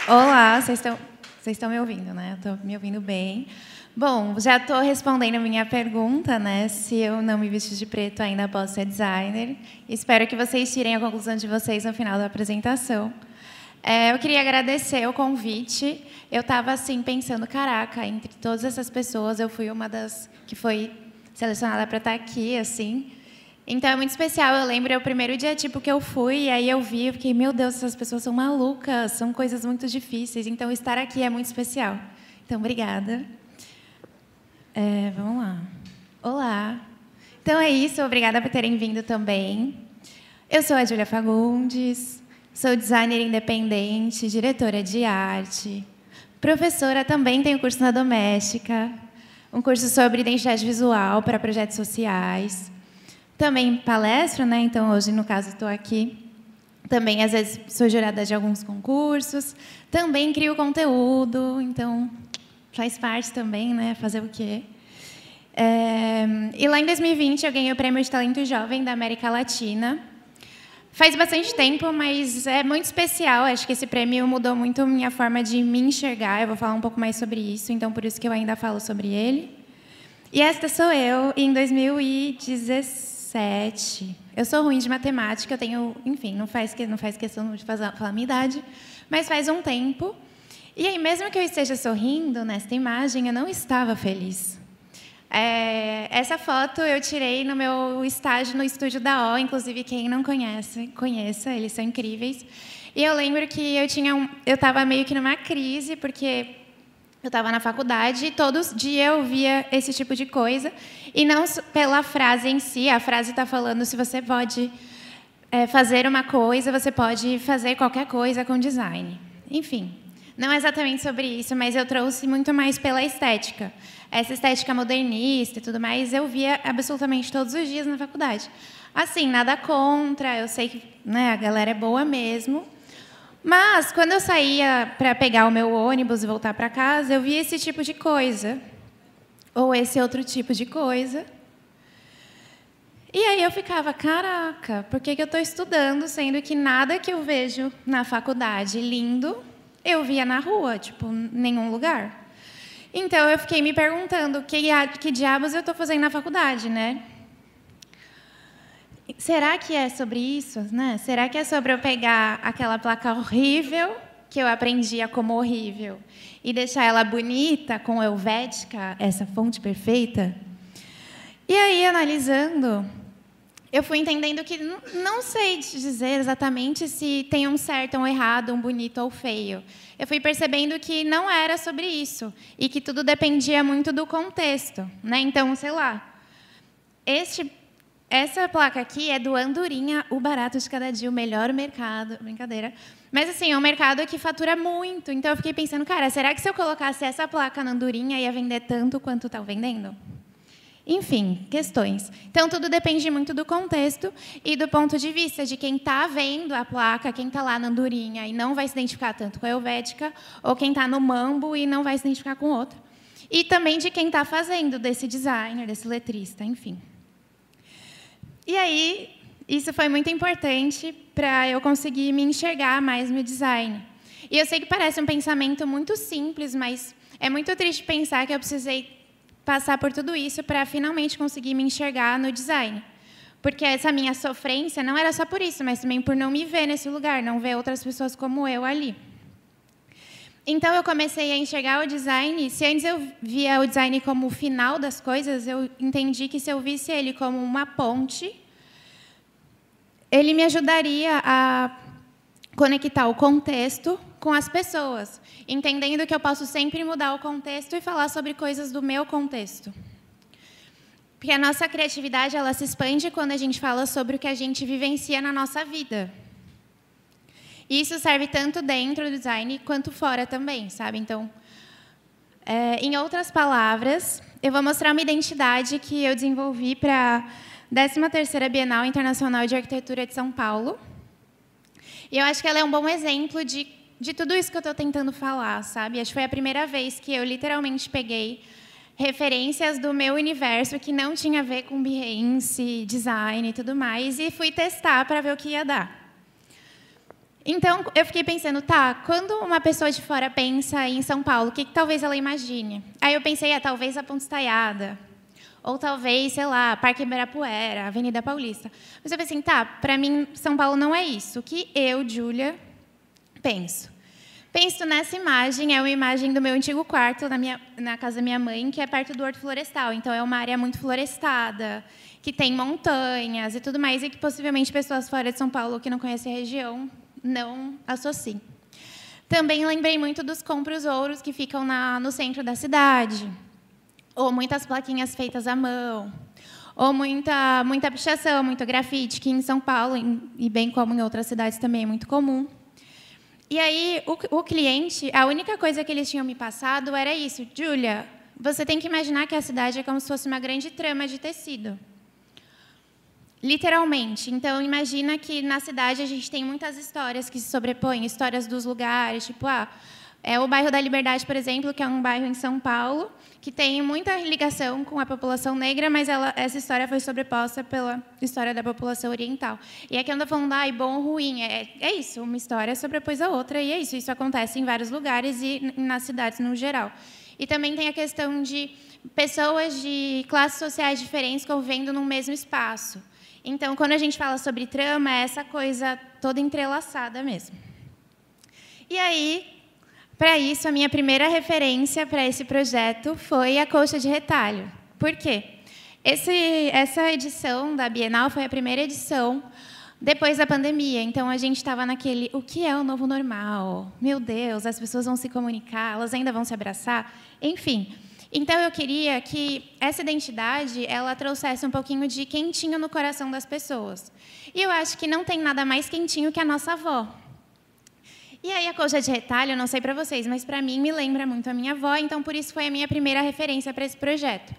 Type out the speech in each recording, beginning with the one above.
Olá, vocês estão me ouvindo, né? Estou me ouvindo bem. Bom, já estou respondendo a minha pergunta, né? Se eu não me vestir de preto, ainda posso ser designer. Espero que vocês tirem a conclusão de vocês no final da apresentação. Eu queria agradecer o convite. Eu estava assim pensando, caraca, entre todas essas pessoas, eu fui uma das que foi selecionada para estar aqui, assim. Então é muito especial. Eu lembro o primeiro dia tipo que eu fui, e aí eu vi, eu fiquei, meu Deus, essas pessoas são malucas, são coisas muito difíceis. Então estar aqui é muito especial. Então obrigada. Vamos lá. Olá. Então é isso. Obrigada por terem vindo também. Eu sou a Júlia Fagundes. Sou designer independente, diretora de arte, professora, também tenho curso na Doméstica, um curso sobre identidade visual para projetos sociais. Também palestro, né? Então, hoje, no caso, estou aqui. Também, às vezes, sou jurada de alguns concursos. Também crio conteúdo, então, faz parte também, né? Fazer o quê? E lá em 2020, eu ganhei o Prêmio de Talento Jovem da América Latina. Faz bastante tempo, mas é muito especial. Acho que esse prêmio mudou muito a minha forma de me enxergar. Eu vou falar um pouco mais sobre isso, então por isso que eu ainda falo sobre ele. E esta sou eu, em 2017. Eu sou ruim de matemática, eu tenho, enfim, não faz questão de falar a minha idade, mas faz um tempo. E aí, mesmo que eu esteja sorrindo nesta imagem, eu não estava feliz. Essa foto eu tirei no meu estágio no estúdio da O, inclusive quem não conhece, conheça, eles são incríveis. E eu lembro que eu estava meio que numa crise, porque eu estava na faculdade e todos os dias eu via esse tipo de coisa, e não pela frase em si, a frase está falando se você pode fazer uma coisa, você pode fazer qualquer coisa com design. Enfim. Não é exatamente sobre isso, mas eu trouxe muito mais pela estética. Essa estética modernista e tudo mais, eu via absolutamente todos os dias na faculdade. Assim, nada contra, eu sei que, né, a galera é boa mesmo. Mas, quando eu saía para pegar o meu ônibus e voltar para casa, eu via esse tipo de coisa. Ou esse outro tipo de coisa. E aí eu ficava, caraca, por que eu estou estudando, sendo que nada que eu vejo na faculdade lindo eu via na rua, tipo, em nenhum lugar. Então, eu fiquei me perguntando que diabos eu estou fazendo na faculdade, né? Será que é sobre isso, né? Será que é sobre eu pegar aquela placa horrível, que eu aprendia como horrível, e deixar ela bonita, com Helvética, essa fonte perfeita? E aí, analisando, eu fui entendendo que não sei te dizer exatamente se tem um certo ou um errado, um bonito ou feio. Eu fui percebendo que não era sobre isso e que tudo dependia muito do contexto, né? Então, sei lá, essa placa aqui é do Andorinha, o barato de cada dia, o melhor mercado, brincadeira. Mas assim, é um mercado que fatura muito. Então, eu fiquei pensando, cara, será que se eu colocasse essa placa na Andorinha ia vender tanto quanto está vendendo? Enfim, questões. Então, tudo depende muito do contexto e do ponto de vista de quem está vendo a placa, quem está lá na Andorinha e não vai se identificar tanto com a Helvética, ou quem está no Mambo e não vai se identificar com outro. E também de quem está fazendo, desse designer, desse letrista, enfim. E aí, isso foi muito importante para eu conseguir me enxergar mais no design. E eu sei que parece um pensamento muito simples, mas é muito triste pensar que eu precisei passar por tudo isso para finalmente conseguir me enxergar no design. Porque essa minha sofrência não era só por isso, mas também por não me ver nesse lugar, não ver outras pessoas como eu ali. Então, eu comecei a enxergar o design. Se antes eu via o design como o final das coisas, eu entendi que se eu visse ele como uma ponte, ele me ajudaria a conectar o contexto com as pessoas, entendendo que eu posso sempre mudar o contexto e falar sobre coisas do meu contexto. Porque a nossa criatividade ela se expande quando a gente fala sobre o que a gente vivencia na nossa vida. E isso serve tanto dentro do design quanto fora também, sabe? Então, em outras palavras, eu vou mostrar uma identidade que eu desenvolvi para a 13ª Bienal Internacional de Arquitetura de São Paulo. E eu acho que ela é um bom exemplo de tudo isso que eu estou tentando falar, sabe? Acho que foi a primeira vez que eu literalmente peguei referências do meu universo que não tinha a ver com Behance, design e tudo mais, e fui testar para ver o que ia dar. Então, eu fiquei pensando, tá, quando uma pessoa de fora pensa em São Paulo, o que talvez ela imagine? Aí eu pensei, talvez a Ponte Estaiada, ou talvez, sei lá, Parque Ibirapuera, Avenida Paulista. Mas eu pensei, tá, para mim, São Paulo não é isso. O que eu, Júlia, penso? Penso nessa imagem, é uma imagem do meu antigo quarto na casa da minha mãe, que é perto do Horto Florestal. Então, é uma área muito florestada, que tem montanhas e tudo mais, e que possivelmente pessoas fora de São Paulo que não conhecem a região não associem. Também lembrei muito dos compros ouros que ficam no centro da cidade, ou muitas plaquinhas feitas à mão, ou muita pichação, muito grafite, que em São Paulo, e bem como em outras cidades também é muito comum. E aí, o cliente, a única coisa que eles tinham me passado era isso: Júlia, você tem que imaginar que a cidade é como se fosse uma grande trama de tecido. Literalmente. Então, imagina que na cidade a gente tem muitas histórias que se sobrepõem, histórias dos lugares, tipo, o bairro da Liberdade, por exemplo, que é um bairro em São Paulo, que tem muita ligação com a população negra, mas essa história foi sobreposta pela história da população oriental. E aqui anda falando, bom ou ruim. É isso, uma história sobrepôs a outra, e é isso. Isso acontece em vários lugares e nas cidades no geral. E também tem a questão de pessoas de classes sociais diferentes convivendo no mesmo espaço. Então, quando a gente fala sobre trama, é essa coisa toda entrelaçada mesmo. E aí, para isso, a minha primeira referência para esse projeto foi a colcha de retalho. Por quê? Essa edição da Bienal foi a primeira edição depois da pandemia. Então, a gente estava naquele, o que é o novo normal? Meu Deus, as pessoas vão se comunicar, elas ainda vão se abraçar? Enfim. Então, eu queria que essa identidade ela trouxesse um pouquinho de quentinho no coração das pessoas. E eu acho que não tem nada mais quentinho que a nossa avó. E aí, a colcha de retalho, eu não sei para vocês, mas para mim me lembra muito a minha avó, então por isso foi a minha primeira referência para esse projeto.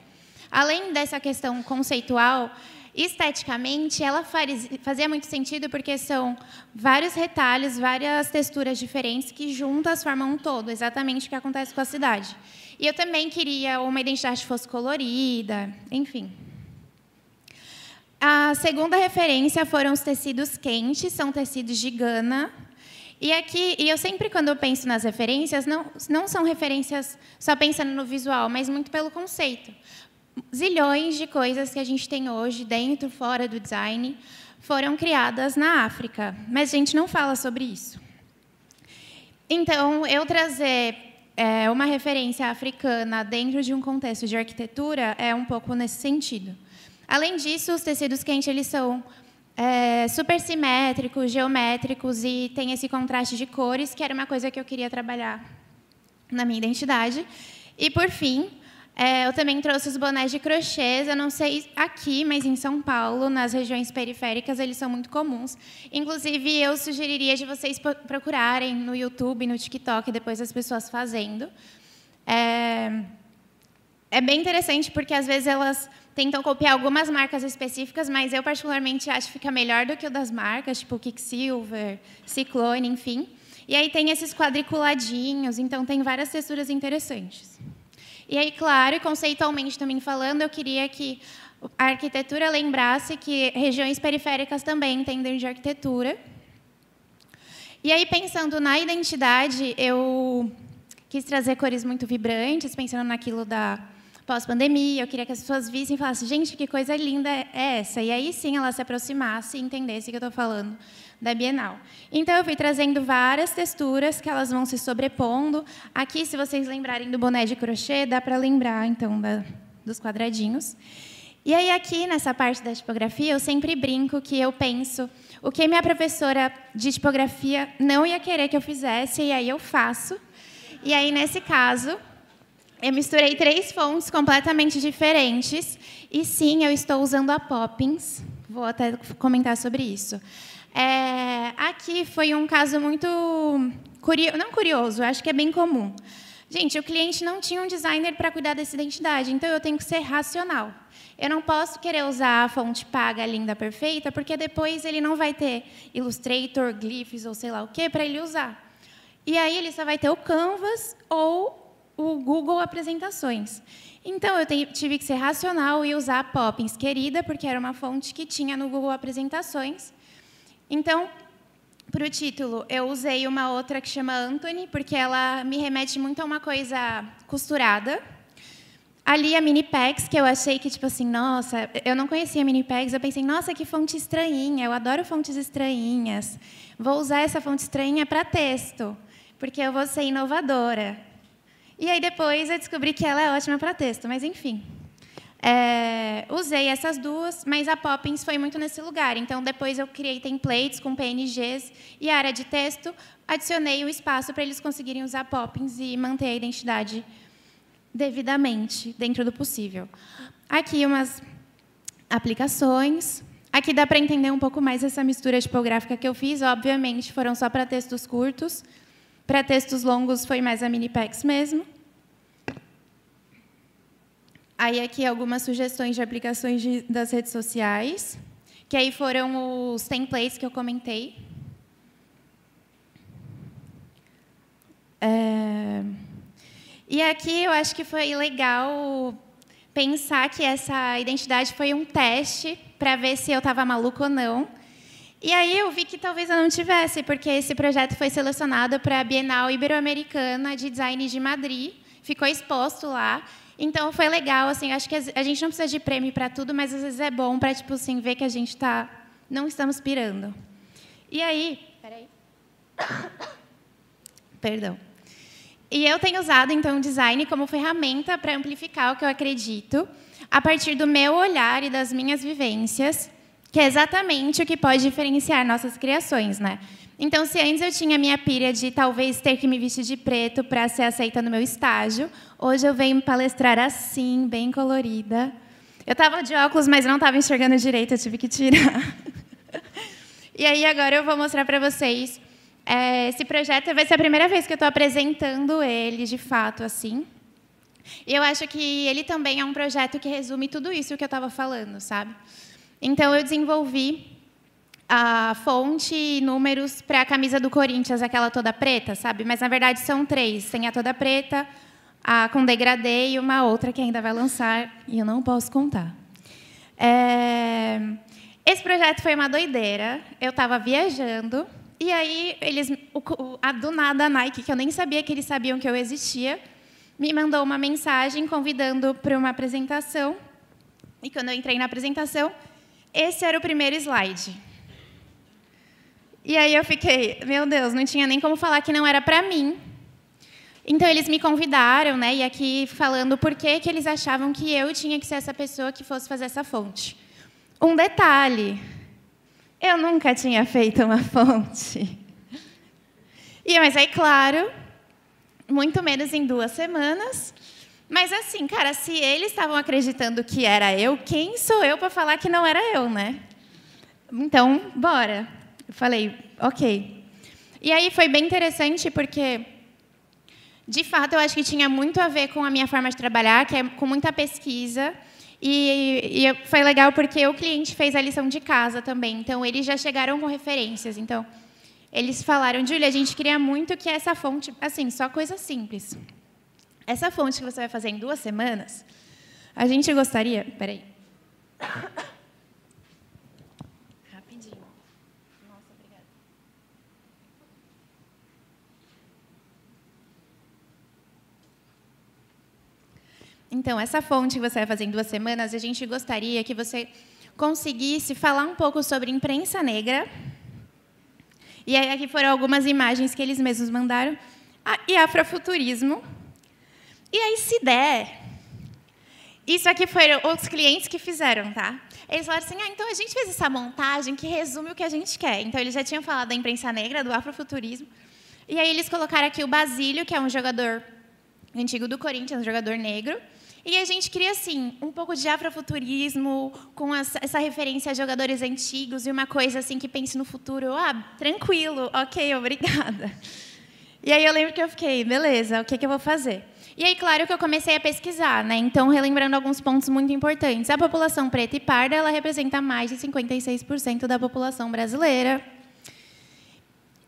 Além dessa questão conceitual, esteticamente, ela fazia muito sentido porque são vários retalhos, várias texturas diferentes que juntas formam um todo, exatamente o que acontece com a cidade. E eu também queria uma identidade que fosse colorida, enfim. A segunda referência foram os tecidos quentes, são tecidos de Gana. E eu sempre, quando eu penso nas referências, não são referências só pensando no visual, mas muito pelo conceito. Zilhões de coisas que a gente tem hoje, dentro, fora do design, foram criadas na África, mas a gente não fala sobre isso. Então, eu trazer uma referência africana dentro de um contexto de arquitetura é um pouco nesse sentido. Além disso, os tecidos quentes eles são super simétricos, geométricos e tem esse contraste de cores, que era uma coisa que eu queria trabalhar na minha identidade. E, por fim, eu também trouxe os bonés de crochês. Eu não sei aqui, mas em São Paulo, nas regiões periféricas, eles são muito comuns. Inclusive, eu sugeriria de vocês procurarem no YouTube, no TikTok, depois as pessoas fazendo. É bem interessante, porque, às vezes, elas tentam copiar algumas marcas específicas, mas eu, particularmente, acho que fica melhor do que o das marcas, tipo Quicksilver, Ciclone, enfim. E aí tem esses quadriculadinhos, então tem várias texturas interessantes. E aí, claro, conceitualmente também falando, eu queria que a arquitetura lembrasse que regiões periféricas também entendem de arquitetura. E aí, pensando na identidade, eu quis trazer cores muito vibrantes, pensando naquilo da pós-pandemia. Eu queria que as pessoas vissem e falassem, gente, que coisa linda é essa? E aí, sim, ela se aproximasse e entendesse que eu estou falando da Bienal. Então, eu fui trazendo várias texturas que elas vão se sobrepondo. Aqui, se vocês lembrarem do boné de crochê, dá para lembrar, então, dos quadradinhos. E aí, aqui, nessa parte da tipografia, eu sempre brinco que eu penso o que minha professora de tipografia não ia querer que eu fizesse, e aí eu faço. E aí, nesse caso, eu misturei 3 fontes completamente diferentes. E, sim, eu estou usando a Poppins. Vou até comentar sobre isso. Aqui foi um caso muito não curioso, acho que é bem comum. Gente, o cliente não tinha um designer para cuidar dessa identidade, então eu tenho que ser racional. Eu não posso querer usar a fonte paga, linda, perfeita, porque depois ele não vai ter Illustrator, Glyphs ou sei lá o quê para ele usar. E aí ele só vai ter o Canvas ou o Google Apresentações. Então, eu tive que ser racional e usar a Poppins Querida, porque era uma fonte que tinha no Google Apresentações. Então, Para o título, eu usei uma outra que chama Anthony, porque ela me remete muito a uma coisa costurada. Ali a Minipex, que eu achei que, tipo assim, nossa, eu não conhecia a Minipex, eu pensei, nossa, que fonte estranhinha, eu adoro fontes estranhinhas. Vou usar essa fonte estranha para texto, porque eu vou ser inovadora. E aí depois eu descobri que ela é ótima para texto, mas enfim. Usei essas duas, mas a Poppins foi muito nesse lugar. Então, depois eu criei templates com PNGs e a área de texto, adicionei o espaço para eles conseguirem usar Poppins e manter a identidade devidamente, dentro do possível. Aqui umas aplicações. Aqui dá para entender um pouco mais essa mistura tipográfica que eu fiz. Obviamente, foram só para textos curtos. Para textos longos, foi mais a Minipex mesmo. Aí, aqui, algumas sugestões de aplicações das redes sociais, que aí foram os templates que eu comentei. E aqui eu acho que foi legal pensar que essa identidade foi um teste para ver se eu estava maluca ou não. E aí eu vi que talvez eu não tivesse, porque esse projeto foi selecionado para a Bienal Ibero-Americana de Design de Madrid, ficou exposto lá. Então foi legal, assim, acho que a gente não precisa de prêmio para tudo, mas às vezes é bom para, tipo assim, ver que a gente não estamos pirando. E aí, peraí. Perdão. E eu tenho usado, então, o design como ferramenta para amplificar o que eu acredito, a partir do meu olhar e das minhas vivências, que é exatamente o que pode diferenciar nossas criações, né? Então, se antes eu tinha a minha pilha de talvez ter que me vestir de preto para ser aceita no meu estágio, hoje eu venho palestrar assim, bem colorida. Eu estava de óculos, mas não estava enxergando direito, eu tive que tirar. E aí, agora eu vou mostrar para vocês. Esse projeto vai ser a primeira vez que eu estou apresentando ele, de fato, assim. E eu acho que ele também é um projeto que resume tudo isso que eu estava falando, sabe? Então, eu desenvolvi a fonte e números para a camisa do Corinthians, aquela toda preta, sabe? Mas, na verdade, são 3. Tem a toda preta, a com degradê e uma outra que ainda vai lançar, e eu não posso contar. Esse projeto foi uma doideira. Eu estava viajando, e aí, do nada, a Nike, que eu nem sabia que eles sabiam que eu existia, me mandou uma mensagem convidando para uma apresentação. E, quando eu entrei na apresentação, esse era o primeiro slide. E aí eu fiquei, meu Deus, não tinha nem como falar que não era para mim. Então, eles me convidaram, né, e aqui falando por que eles achavam que eu tinha que ser essa pessoa que fosse fazer essa fonte. Um detalhe, eu nunca tinha feito uma fonte. Mas aí, claro, muito menos em 2 semanas. Mas, assim, cara, se eles estavam acreditando que era eu, quem sou eu para falar que não era eu, né? Então, bora. Eu falei, ok. E aí foi bem interessante, porque, de fato, eu acho que tinha muito a ver com a minha forma de trabalhar, que é com muita pesquisa. E foi legal porque o cliente fez a lição de casa também. Então, eles já chegaram com referências. Então, eles falaram, Júlia, a gente queria muito que essa fonte, assim, só coisa simples. Essa fonte que você vai fazer em 2 semanas, a gente gostaria... Peraí. Rapidinho. Nossa, obrigada. Então, essa fonte que você vai fazer em 2 semanas, a gente gostaria que você conseguisse falar um pouco sobre imprensa negra. E aí, aqui foram algumas imagens que eles mesmos mandaram. E afrofuturismo. E aí, se der... Isso aqui foram os clientes que fizeram, tá? Eles falaram assim, então a gente fez essa montagem que resume o que a gente quer. Então, eles já tinham falado da imprensa negra, do afrofuturismo. E aí, eles colocaram aqui o Basílio, que é um jogador antigo do Corinthians, um jogador negro. E a gente queria, assim, um pouco de afrofuturismo, com essa referência a jogadores antigos e uma coisa assim que pense no futuro. Tranquilo, ok, obrigada. E aí, eu lembro que eu fiquei, beleza, o que eu vou fazer? E aí, claro que eu comecei a pesquisar, né? Então, relembrando alguns pontos muito importantes. A população preta e parda, ela representa mais de 56% da população brasileira.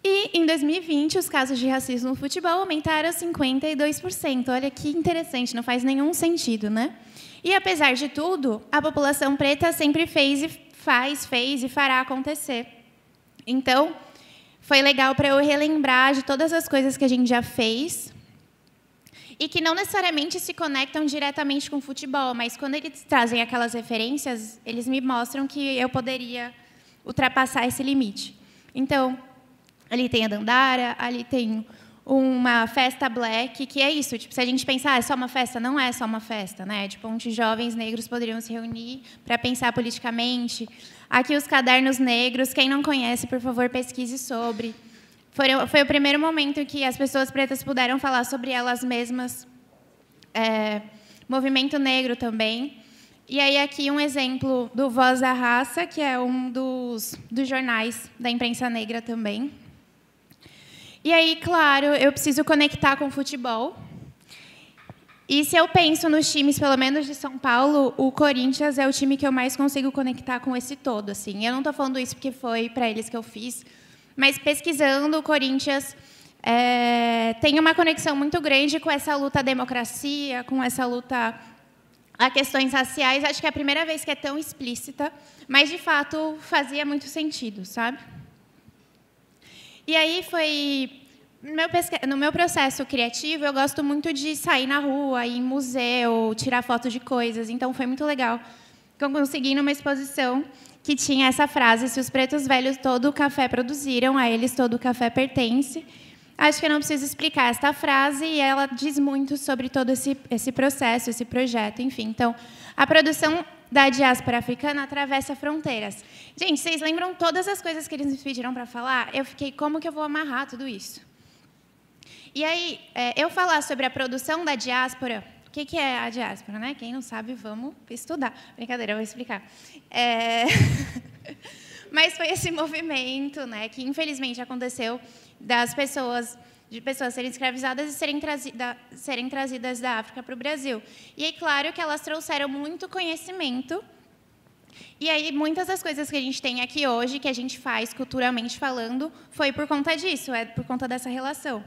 E, em 2020, os casos de racismo no futebol aumentaram 52%. Olha que interessante, não faz nenhum sentido, né? E, apesar de tudo, a população preta sempre fez e fará acontecer. Então, foi legal para eu relembrar de todas as coisas que a gente já fez e que não necessariamente se conectam diretamente com o futebol, mas quando eles trazem aquelas referências, eles me mostram que eu poderia ultrapassar esse limite. Então, ali tem a Dandara, ali tem uma festa black, que é isso. Tipo, se a gente pensar, é só uma festa, não é só uma festa, né? Tipo, onde jovens negros poderiam se reunir para pensar politicamente. Aqui os cadernos negros, quem não conhece, por favor, pesquise sobre. Foi o primeiro momento que as pessoas pretas puderam falar sobre elas mesmas. Movimento negro também. E aí aqui um exemplo do Voz da Raça, que é um dos jornais da imprensa negra também. E aí, claro, eu preciso conectar com o futebol. E se eu penso nos times, pelo menos de São Paulo, o Corinthians é o time que eu mais consigo conectar com esse todo. Assim. Eu não estou falando isso porque foi para eles que eu fiz, mas pesquisando, o Corinthians tem uma conexão muito grande com essa luta à democracia, com essa luta a questões raciais. Acho que é a primeira vez que é tão explícita, mas, de fato, fazia muito sentido, sabe? E aí foi... No meu processo criativo, eu gosto muito de sair na rua, ir em museu, tirar foto de coisas. Então, foi muito legal que eu consegui numa exposição que tinha essa frase: se os pretos velhos todo o café produziram, a eles todo o café pertence. Acho que eu não preciso explicar esta frase, e ela diz muito sobre todo esse processo, esse projeto, enfim. Então, a produção da diáspora africana atravessa fronteiras. Gente, vocês lembram todas as coisas que eles me pediram para falar? Eu fiquei, como que eu vou amarrar tudo isso? E aí, eu falar sobre a produção da diáspora, o que é a diáspora, né? Quem não sabe, vamos estudar. Brincadeira, eu vou explicar. Mas foi esse movimento, né, que infelizmente aconteceu de pessoas serem escravizadas e serem trazidas da África para o Brasil. E é claro que elas trouxeram muito conhecimento. E aí, muitas das coisas que a gente tem aqui hoje, que a gente faz culturalmente falando, foi por conta disso, por conta dessa relação.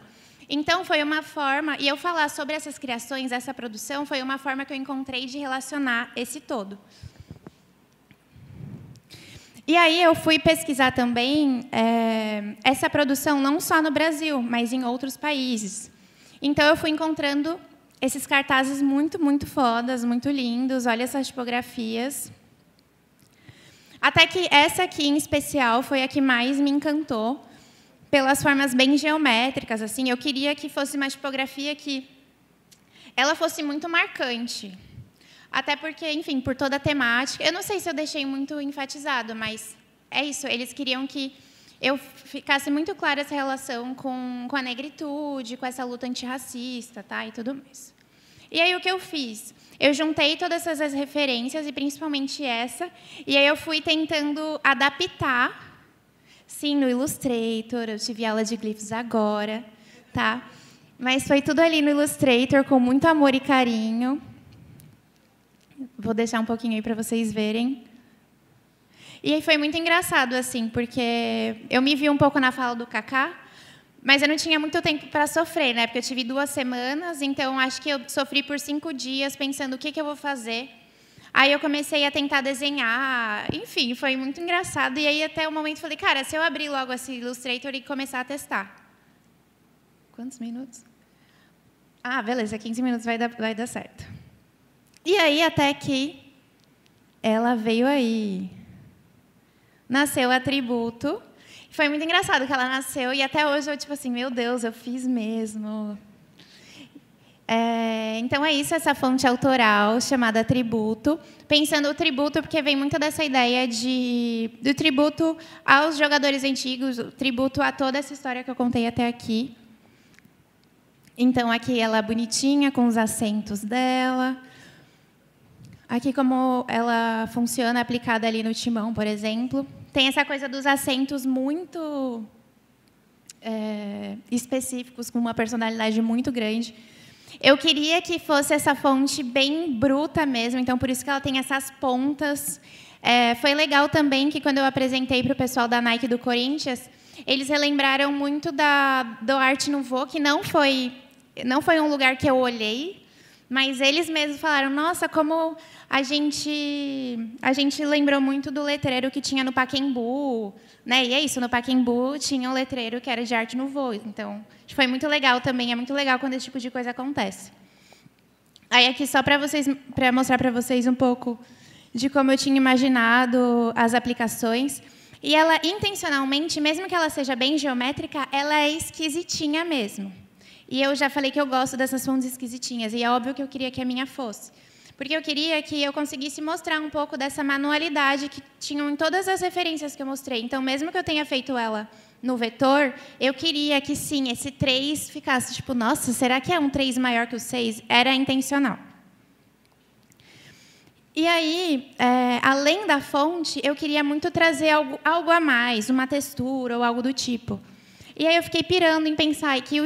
Então, foi uma forma, e eu falar sobre essas criações, essa produção, foi uma forma que eu encontrei de relacionar esse todo. E aí eu fui pesquisar também essa produção não só no Brasil, mas em outros países. Então, eu fui encontrando esses cartazes muito, muito fodas, muito lindos. Olha essas tipografias. Até que essa aqui, em especial, foi a que mais me encantou, pelas formas bem geométricas. Assim, eu queria que fosse uma tipografia que ela fosse muito marcante. Até porque, enfim, por toda a temática... Eu não sei se eu deixei muito enfatizado, mas é isso. Eles queriam que eu ficasse muito clara essa relação com a negritude, com essa luta antirracista, tá? E tudo mais. E aí, o que eu fiz? Eu juntei todas essas referências, e principalmente essa, e aí eu fui tentando adaptar. Sim, no Illustrator, eu tive aula de glifos agora, tá? Mas foi tudo ali no Illustrator, com muito amor e carinho. Vou deixar um pouquinho aí para vocês verem. E aí foi muito engraçado, assim, porque eu me vi um pouco na fala do Kaká, mas eu não tinha muito tempo para sofrer, né? Porque eu tive 2 semanas, então acho que eu sofri por 5 dias pensando o que eu vou fazer. Aí eu comecei a tentar desenhar, enfim, foi muito engraçado. E aí, até o momento, falei, cara, se eu abrir logo esse Illustrator e começar a testar. Quantos minutos? Ah, beleza, 15 minutos vai dar certo. E aí, até que ela veio aí. Nasceu a Tributo. Foi muito engraçado que ela nasceu, e até hoje eu, tipo assim, meu Deus, eu fiz mesmo. Então, é isso, essa fonte autoral chamada Tributo. Pensando o tributo, porque vem muito dessa ideia do tributo aos jogadores antigos, o tributo a toda essa história que eu contei até aqui. Então, aqui ela bonitinha, com os acentos dela. Aqui, como ela funciona aplicada ali no timão, por exemplo. Tem essa coisa dos acentos muito específicos, com uma personalidade muito grande. Eu queria que fosse essa fonte bem bruta mesmo, então, por isso que ela tem essas pontas. Foi legal também que, quando eu apresentei para o pessoal da Nike do Corinthians, eles relembraram muito do Art Nouveau, que não foi um lugar que eu olhei, Mas eles mesmos falaram, nossa, como a gente lembrou muito do letreiro que tinha no Pacaembu, né? E é isso, no Pacaembu tinha um letreiro que era de Arte Nouveau. Então, foi muito legal também, é muito legal quando esse tipo de coisa acontece. Aí aqui só para mostrar para vocês um pouco de como eu tinha imaginado as aplicações. E ela, intencionalmente, mesmo que ela seja bem geométrica, ela é esquisitinha mesmo. E eu já falei que eu gosto dessas fontes esquisitinhas, e é óbvio que eu queria que a minha fosse. Porque eu queria que eu conseguisse mostrar um pouco dessa manualidade que tinham em todas as referências que eu mostrei. Então, mesmo que eu tenha feito ela no vetor, eu queria que, sim, esse 3 ficasse tipo, nossa, será que é um 3 maior que o 6? Era intencional. E aí, além da fonte, eu queria muito trazer algo a mais, uma textura ou algo do tipo. E aí eu fiquei pirando em pensar que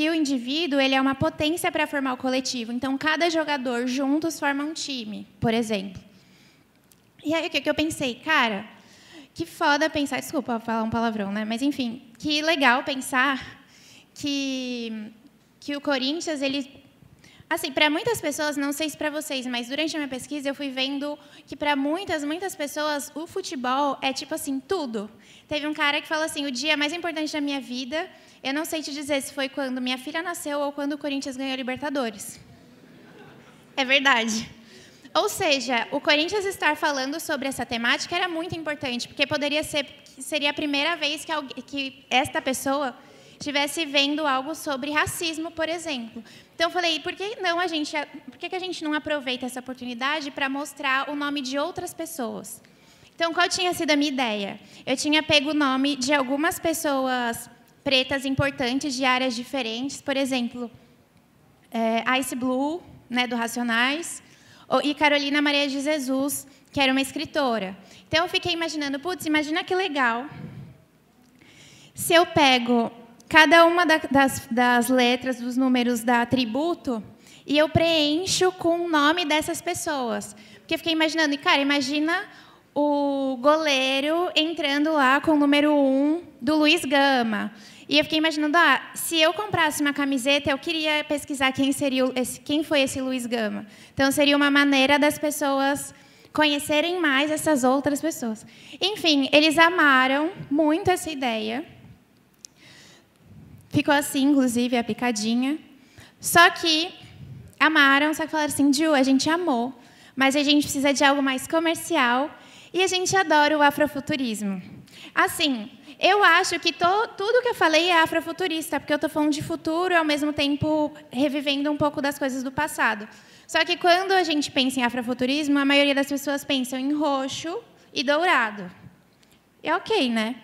o indivíduo ele é uma potência para formar o coletivo. Então, cada jogador juntos forma um time, por exemplo. E aí, o que eu pensei? Cara, que foda pensar... Desculpa falar um palavrão, né? Mas, enfim, que legal pensar que o Corinthians, ele... Assim, para muitas pessoas, não sei se para vocês, mas durante a minha pesquisa eu fui vendo que para muitas pessoas o futebol é tipo assim, tudo. Teve um cara que falou assim, o dia mais importante da minha vida, eu não sei te dizer se foi quando minha filha nasceu ou quando o Corinthians ganhou a Libertadores. É verdade. Ou seja, o Corinthians estar falando sobre essa temática era muito importante, porque seria a primeira vez que esta pessoa estivesse vendo algo sobre racismo, por exemplo. Então, eu falei, por que a gente não aproveita essa oportunidade para mostrar o nome de outras pessoas? Então, qual tinha sido a minha ideia? Eu tinha pego o nome de algumas pessoas pretas importantes de áreas diferentes, por exemplo, Ice Blue, né, do Racionais, e Carolina Maria de Jesus, que era uma escritora. Então, eu fiquei imaginando, putz, imagina que legal se eu pego cada uma das letras, dos números da atributo, e eu preencho com o nome dessas pessoas. Porque eu fiquei imaginando, e, cara, imagina o goleiro entrando lá com o número 1 do Luiz Gama. E eu fiquei imaginando, se eu comprasse uma camiseta, eu queria pesquisar quem foi esse Luiz Gama. Então, seria uma maneira das pessoas conhecerem mais essas outras pessoas. Enfim, eles amaram muito essa ideia. Ficou assim, inclusive, a picadinha. Só que amaram, só que falaram assim, Ju, a gente amou, mas a gente precisa de algo mais comercial e a gente adora o afrofuturismo. Assim, eu acho que tudo que eu falei é afrofuturista, porque eu estou falando de futuro e, ao mesmo tempo, revivendo um pouco das coisas do passado. Só que, quando a gente pensa em afrofuturismo, a maioria das pessoas pensam em roxo e dourado. É ok, né?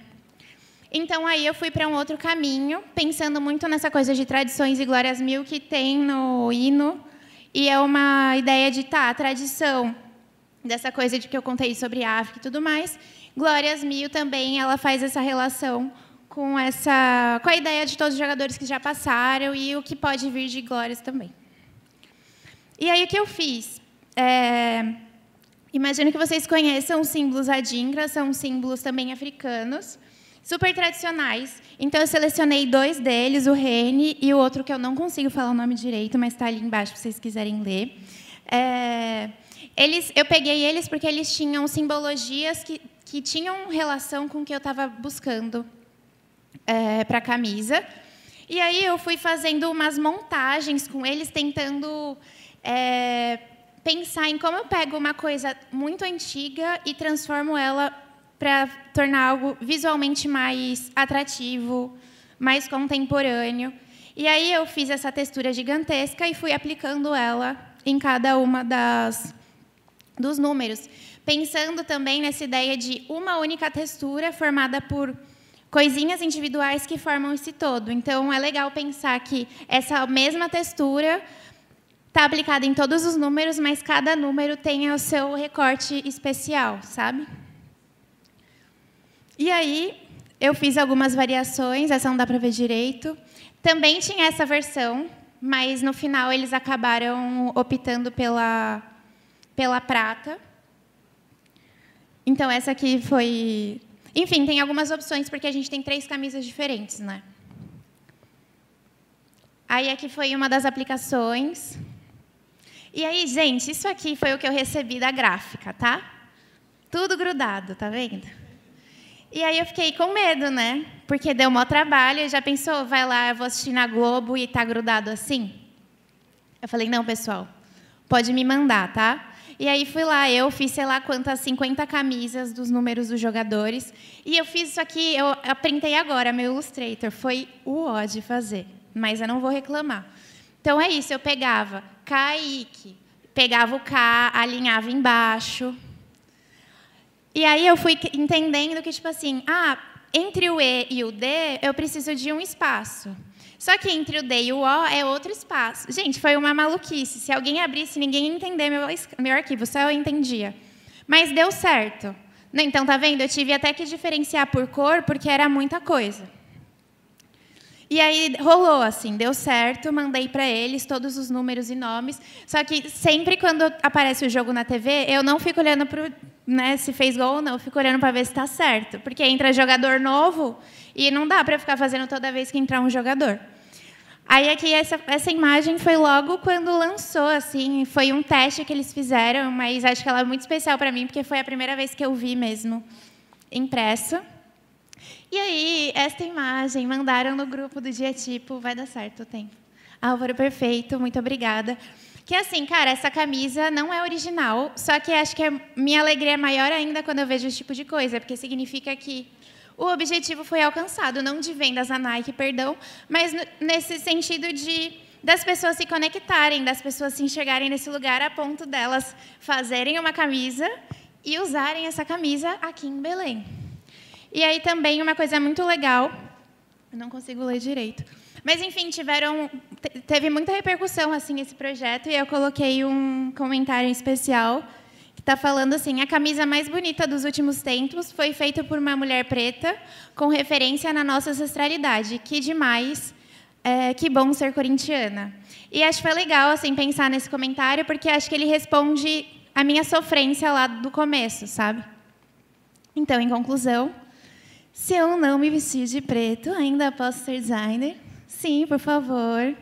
Então, aí eu fui para um outro caminho, pensando muito nessa coisa de tradições e glórias mil que tem no hino. E é uma ideia de, a tradição dessa coisa de que eu contei sobre África e tudo mais. Glórias mil também, ela faz essa relação com a ideia de todos os jogadores que já passaram e o que pode vir de glórias também. E aí, o que eu fiz? Imagino que vocês conheçam os símbolos adinkra, são símbolos também africanos, super tradicionais. Então, eu selecionei 2 deles, o rene e o outro que eu não consigo falar o nome direito, mas está ali embaixo, se vocês quiserem ler. Eu peguei eles porque eles tinham simbologias que tinham relação com o que eu estava buscando para a camisa. E aí, eu fui fazendo umas montagens com eles, tentando pensar em como eu pego uma coisa muito antiga e transformo ela para tornar algo visualmente mais atrativo, mais contemporâneo. E aí eu fiz essa textura gigantesca e fui aplicando ela em cada uma dos números, pensando também nessa ideia de uma única textura formada por coisinhas individuais que formam esse todo. Então, é legal pensar que essa mesma textura está aplicada em todos os números, mas cada número tem o seu recorte especial, sabe? E aí, eu fiz algumas variações, essa não dá para ver direito. Também tinha essa versão, mas, no final, eles acabaram optando pela prata. Então, essa aqui foi... Enfim, tem algumas opções, porque a gente tem 3 camisas diferentes, né? Aí, aqui foi uma das aplicações. E aí, gente, isso aqui foi o que eu recebi da gráfica, tá? Tudo grudado, tá vendo? E aí eu fiquei com medo, né? Porque deu maior trabalho. Já pensou, vai lá, eu vou assistir na Globo e tá grudado assim? Eu falei, não, pessoal, pode me mandar, tá? E aí fui lá, eu fiz, sei lá quantas, 50 camisas dos números dos jogadores. E eu fiz isso aqui, eu printei agora, meu Illustrator. Foi o ó de fazer, mas eu não vou reclamar. Então é isso, eu pegava Kaique, pegava o K, alinhava embaixo. E aí eu fui entendendo que, tipo assim, entre o E e o D, eu preciso de um espaço. Só que entre o D e o O é outro espaço. Gente, foi uma maluquice. Se alguém abrisse, ninguém ia entender meu arquivo, só eu entendia. Mas deu certo. Então, tá vendo? Eu tive até que diferenciar por cor, porque era muita coisa. E aí rolou, assim, deu certo, mandei para eles todos os números e nomes. Só que sempre quando aparece o jogo na TV, eu não fico olhando para se fez gol ou não, eu fico olhando para ver se está certo. Porque entra jogador novo e não dá para ficar fazendo toda vez que entrar um jogador. Aí aqui essa imagem foi logo quando lançou, assim, foi um teste que eles fizeram, mas acho que ela é muito especial para mim, porque foi a primeira vez que eu vi mesmo impressa. E aí, esta imagem, mandaram no grupo do Dia Tipo, vai dar certo o tempo. Álvaro, perfeito, muito obrigada. Que assim, cara, essa camisa não é original, só que acho que minha alegria é maior ainda quando eu vejo esse tipo de coisa, porque significa que o objetivo foi alcançado, não de vendas na Nike, perdão, mas nesse sentido das pessoas se conectarem, das pessoas se enxergarem nesse lugar a ponto delas fazerem uma camisa e usarem essa camisa aqui em Belém. E aí também uma coisa muito legal, eu não consigo ler direito, mas enfim, teve muita repercussão assim esse projeto e eu coloquei um comentário especial que está falando assim: a camisa mais bonita dos últimos tempos foi feita por uma mulher preta com referência na nossa ancestralidade. Que demais, que bom ser corintiana. E acho que foi legal assim pensar nesse comentário porque acho que ele responde a minha sofrência lá do começo, sabe? Então, em conclusão, se eu não me vestir de preto, ainda posso ser designer? Sim, por favor.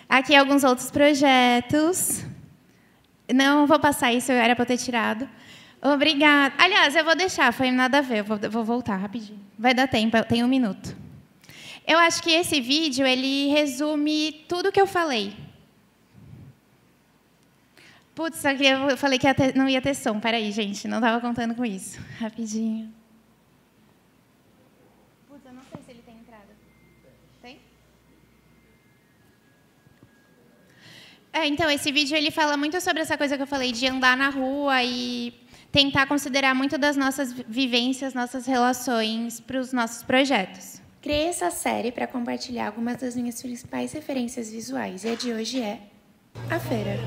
Aqui alguns outros projetos. Não vou passar isso, era para eu ter tirado. Obrigada. Aliás, eu vou deixar, foi nada a ver, eu vou voltar rapidinho. Vai dar tempo, eu tenho 1 minuto. Eu acho que esse vídeo, ele resume tudo o que eu falei. Putz, só que eu falei que não ia ter som. Peraí, gente, não estava contando com isso. Rapidinho. Putz, eu não sei se ele tem entrada. Tem? Então, esse vídeo ele fala muito sobre essa coisa que eu falei, de andar na rua e tentar considerar muito das nossas vivências, nossas relações para os nossos projetos. Criei essa série para compartilhar algumas das minhas principais referências visuais, e a de hoje é a feira.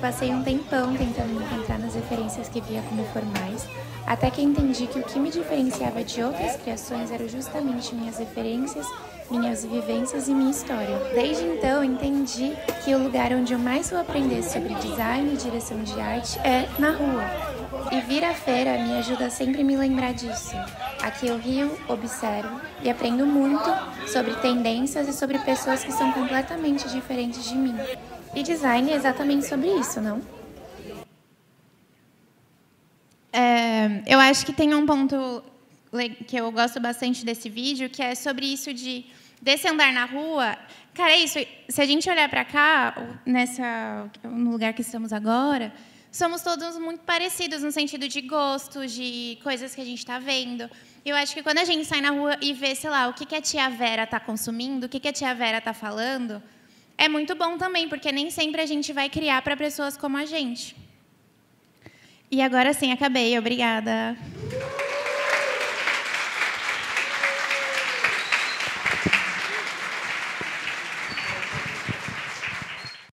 Passei um tempão tentando me encontrar nas referências que via como formais, até que entendi que o que me diferenciava de outras criações eram justamente minhas referências, minhas vivências e minha história. Desde então, entendi que o lugar onde eu mais vou aprender sobre design e direção de arte é na rua. E vir à feira me ajuda a sempre me lembrar disso. Aqui eu rio, observo e aprendo muito sobre tendências e sobre pessoas que são completamente diferentes de mim. E design é exatamente sobre isso, não? Eu acho que tem um ponto que eu gosto bastante desse vídeo, que é sobre isso desse andar na rua. Cara, é isso. Se a gente olhar para cá, no lugar que estamos agora, somos todos muito parecidos no sentido de gostos, de coisas que a gente está vendo. Eu acho que quando a gente sai na rua e vê, sei lá, o que a tia Vera está consumindo, o que a tia Vera está falando, é muito bom também, porque nem sempre a gente vai criar para pessoas como a gente. E agora sim, acabei. Obrigada.